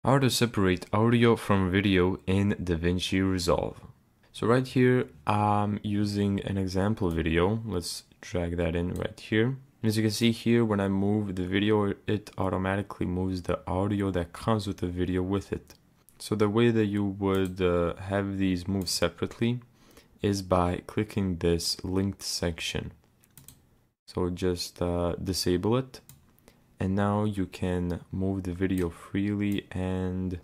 How to separate audio from video in Davinci Resolve. So right here, I'm using an example video. Let's drag that in right here. And as you can see here, when I move the video, it automatically moves the audio that comes with the video with it. So the way that you would have these move separately is by clicking this linked section. So just disable it. And now you can move the video freely and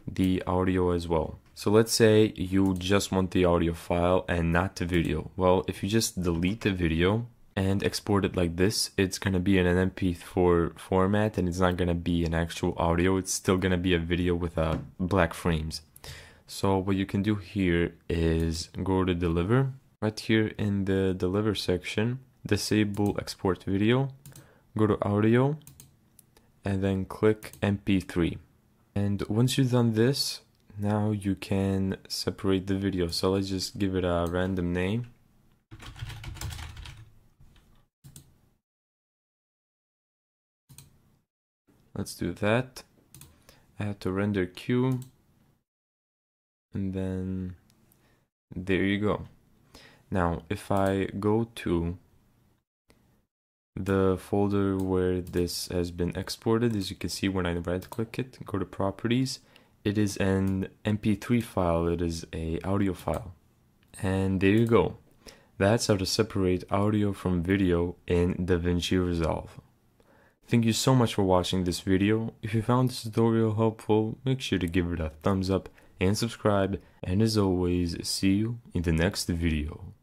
the audio as well. So let's say you just want the audio file and not the video. Well, if you just delete the video and export it like this, it's going to be in an MP4 format and it's not going to be an actual audio. It's still going to be a video with black frames. So what you can do here is go to deliver. Right here in the deliver section, disable export video. Go to audio and then click MP3. And once you've done this, now you can separate the video. So let's just give it a random name. Let's do that. Add to render queue. And then there you go. Now, if I go to the folder where this has been exported, as you can see when I right click it, go to properties, it is an MP3 file, it is a audio file. And there you go. That's how to separate audio from video in Davinci Resolve. Thank you so much for watching this video. If you found this tutorial helpful, make sure to give it a thumbs up and subscribe. And as always, see you in the next video.